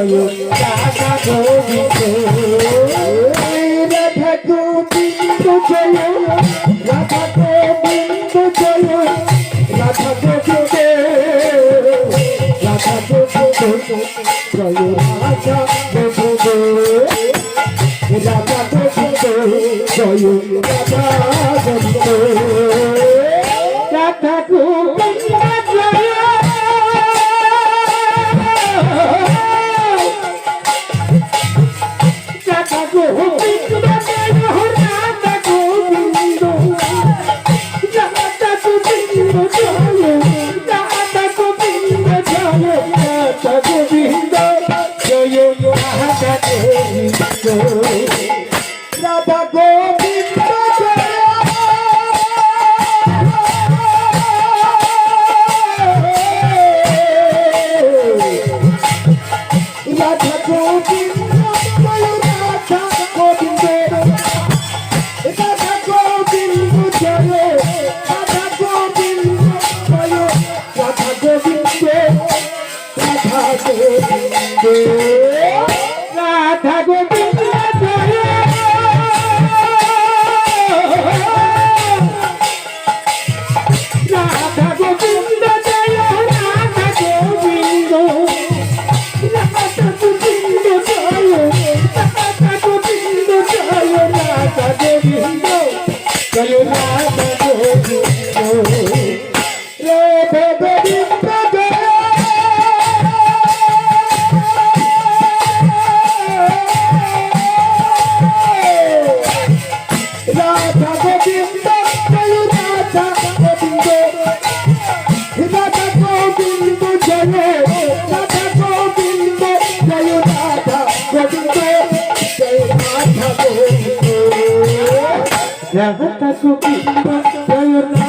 জয় রাধা গোবিন্দ রাধা গোবিন্দ জয় রাধা গোবিন্দ জয় রাধা গোবিন্দ রাধা গোবিন্দ জয় রাধা গোবিন্দ রাধা গোবিন্দ জয় রাধা গোবিন্দ রাধা গোবিন্দ জয় রাধা গোবিন্দ জয় রাধা গোবিন্দ রাধা গোবিন্দ জয় রাধা গোবিন্দ জয় রাধা গোবিন্দ জয় রাধা গোবিন্দ রাধা গোবিন্দ জয় রাধা গোবিন্দ জয় রাধা গোবিন্দ রাধা গোবিন্দ জয় রাধা গোবিন্দ জয় রাধা গোবিন্দ রাধা গোবিন্দ রাধা গোবিন্দ জয় রাধা গোবিন্দ জয় রাধা গোবিন্দ রাধা গোবিন্দ জয় রাধা গোবিন্দ জয় রাধা গোবিন্দ জয় রাধা গোবিন্দ রাধা গোবিন্দ জয় রাধা গোবিন্দ জয় রাধা গোবিন্দ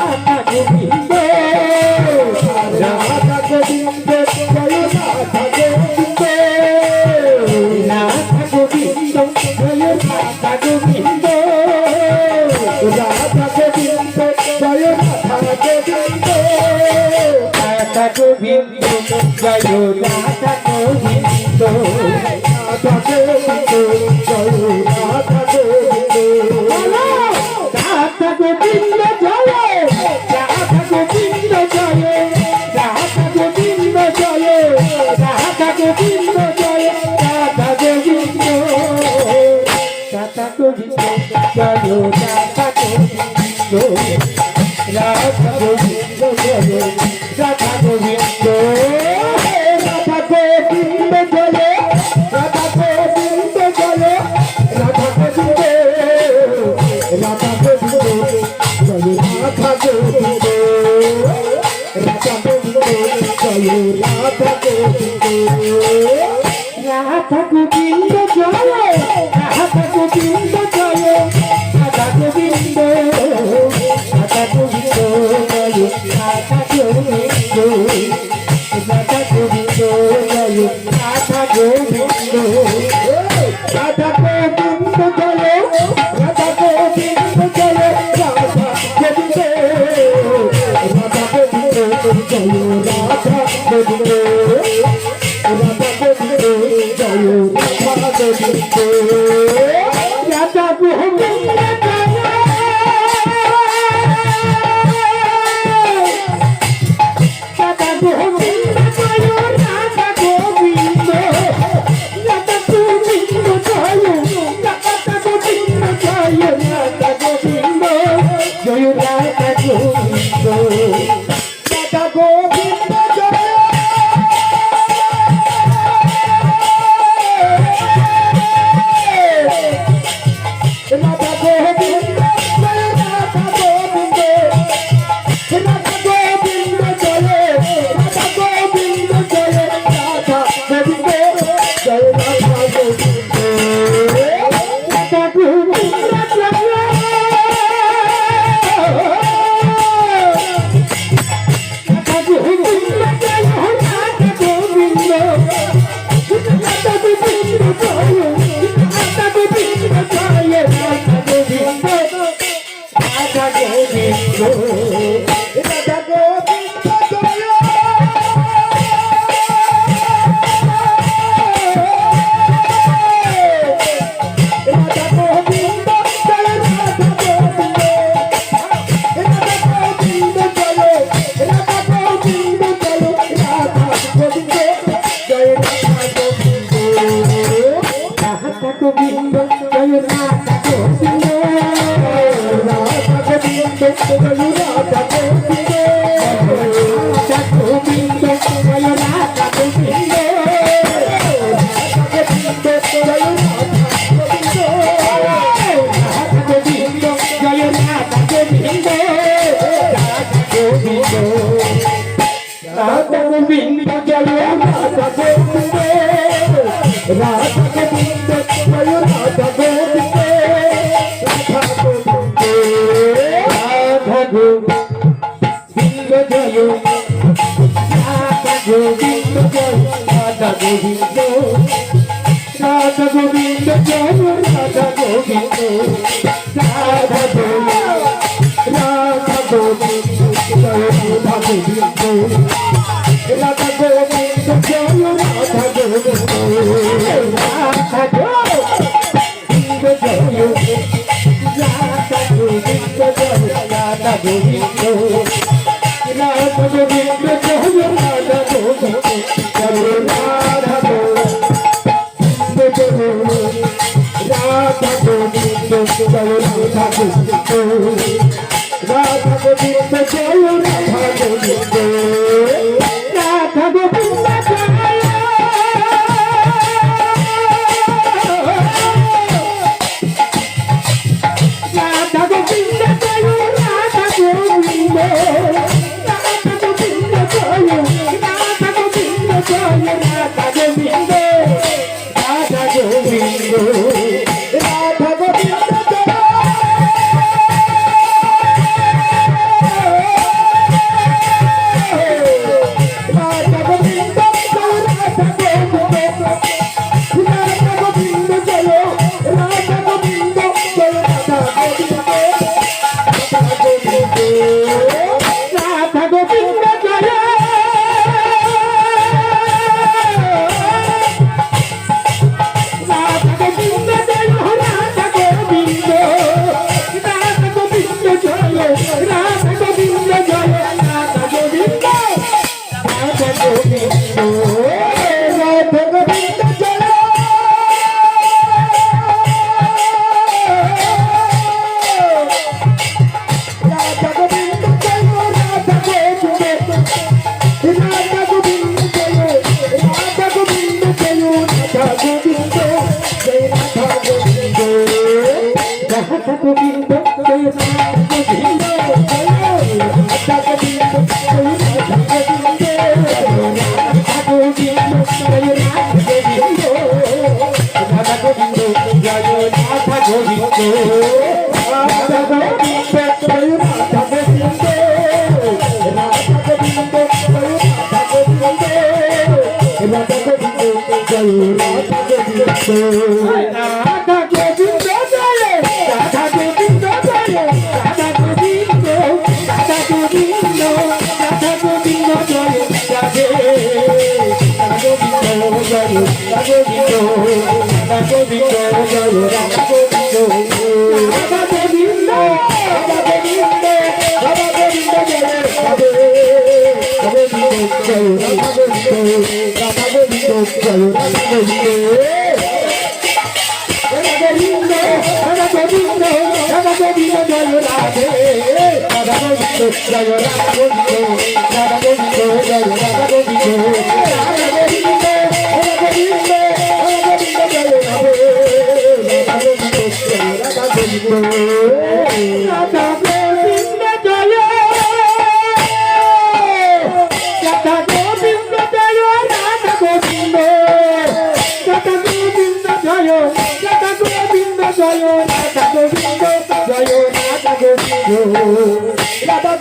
রাধা গোবিন্দ জয় রাধা গোবিন্দ জয় রাধা গোবিন্দ জয় রাধা গোবিন্দ রাধা গোবিন্দ জয় রাধা গোবিন্দ রাধা গোবিন্দ জয় রাধা গোবিন্দ রাধা গোবিন্দ জয় রাধা গোবিন্দ রাধা গোবিন্দ জয় রাধা গোবিন্দ রাধা গোবিন্দ জয় রাধা গোবিন্দ রাধা গোবিন্দ জয় রাধা গোবিন্দ রাধা গোবিন্দ জয় রাধা গোবিন্দ জয় রাধা গোবিন্দ জয় রাধা গোবিন্দ জয় রাধা গোবিন্দ রাধা গোবিন্দ জয় রাধা গোবিন্দ রাধা গোবিন্দ জয় রাধা গোবিন্দ রাধা গোবিন্দ জয় রাধা গোবিন্দ জয় রাধা গোবিন্দ রাধা গোবিন্দ জয় রাধা গোবিন্দ রাধা গোবিন্দ জয় রাধা গোবিন্দ রাধা গোবিন্দ জয় রাধা গোবিন্দ জয় রাধা গোবিন্দ রাধা গোবিন্দ জয় রাধা গোবিন্দ রাধা গোবিন্দ জয় রাধা গোবিন্দ রাধা গোবিন্দ জয় রাধা গোবিন্দ জয় রাধা গোবিন্দ রাধা গোবিন্দ জয় রাধা গোবিন্দ রাধা গোবিন্দ জয় রাধা গোবিন্দ রাধা গোবিন্দ রাধা গোবিন্দ জয় রাধা গোবিন্দ রাধা গোবিন্দ জয় রাধা গোবিন্দ জয় রাধা গোবিন্দ জয় রাধা গোবিন্দ রাধা গোবিন্দ জয় রাধা গোবিন্দ জয় রাধা গোবিন্দ রাধা গোবিন্দ জয় রাধা গোবিন্দ জয় রাধা গোবিন্দ জয় রাধা গোবিন্দ রাধা গোবিন্দ জয় Radha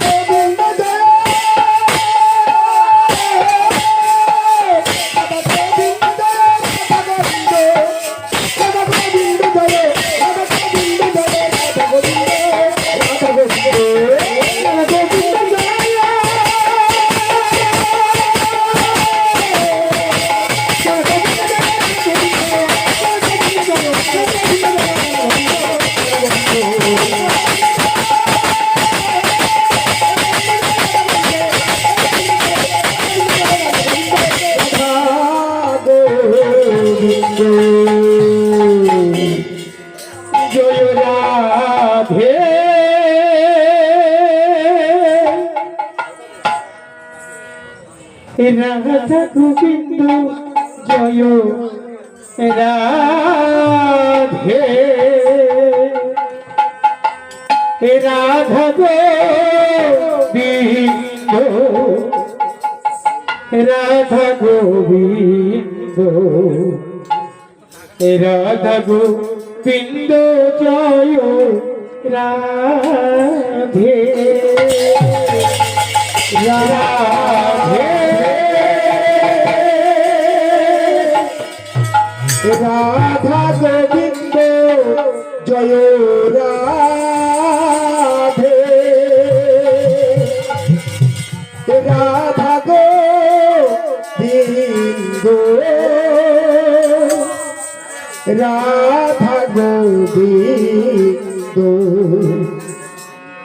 Govinda Jaya Radha Govinda জয় রাধে রাধা গোবিন্দ রাধা গোবিন্দ রাধা গোবিন্দ জয় রাধে রাধে রাধা গোবিন্দ জয় রাধে রাধা গোবিন্দ রাধা গোবিন্দ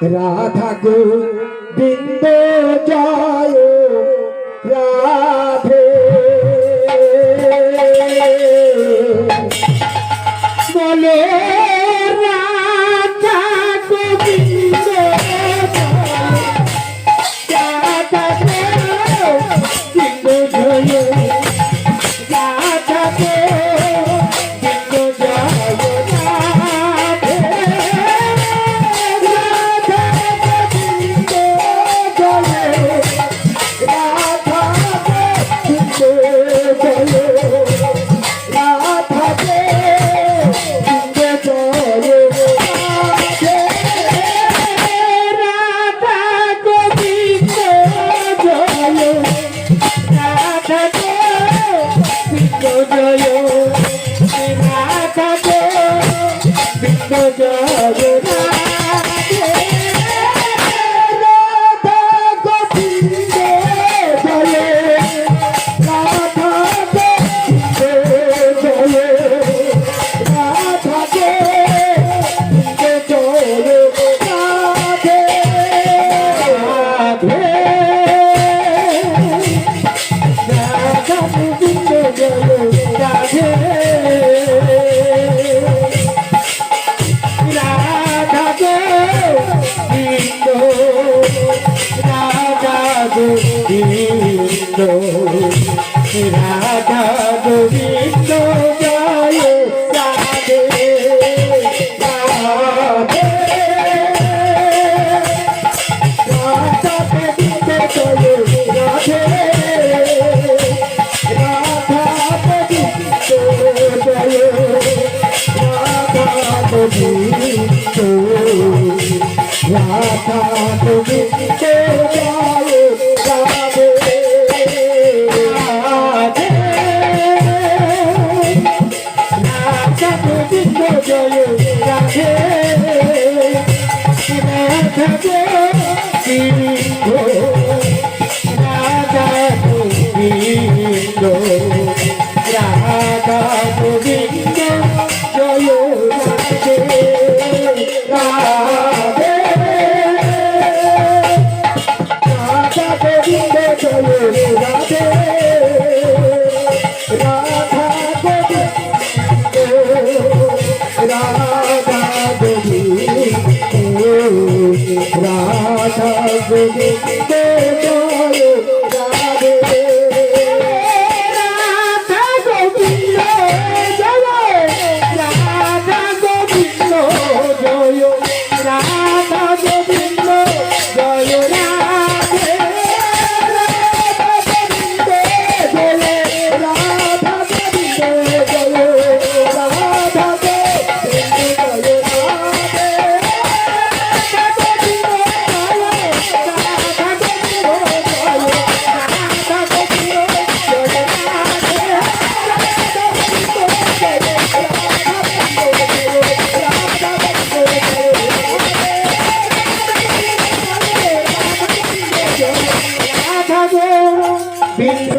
রাধা গোবিন্দ জয় রাধে বলো রাধা গোবিন্দ রাধা গোবিন্দ জয় রাধা গোবিন্দ জয় রাধে রাধা গোবিন্দ জয় রাধা গোবিন্দ জয় রাধা গোবিন্দ জয় রাধে রাধা গোবিন্দ জয় রাধা গোবিন্দ জয় রাধা গোবিন্দ জয় রাধে রাধা গোবিন্দ জয় রাধা গোবিন্দ জয় রাধা গোবিন্দ জয় রাধে রাধে রাধা গোবিন্দ জয় রাধে রাধা গোবিন্দ রাধা গোবিন্দ রাধা গোবিন্দ জয় রাধে রাধে রাধা গোবিন্দ জয় রাধে রাধা গোবিন্দ জয় রাধা গোবিন্দ রাধা গোবিন্দ জয় রাধে রাধে রাধা গোবিন্দ জয় রাধে রাধা গোবিন্দ রাধা গোবিন্দ রাধা গোবিন্দ জয় রাধে রাধে রাধা গোবিন্দ জয় রাধে রাধা গোবিন্দ রাধা গোবিন্দ রাধা গোবিন্দ জয় রাধে রাধা গোবিন্দ জয় রাধা গোবিন্দ জয় রাধা গোবিন্দ জয় রাধে রাধা গোবিন্দ জয় রাধা গোবিন্দ জয় রাধা গোবিন্দ জয় রাধে রাধা গোবিন্দ রাধা গোবিন্দ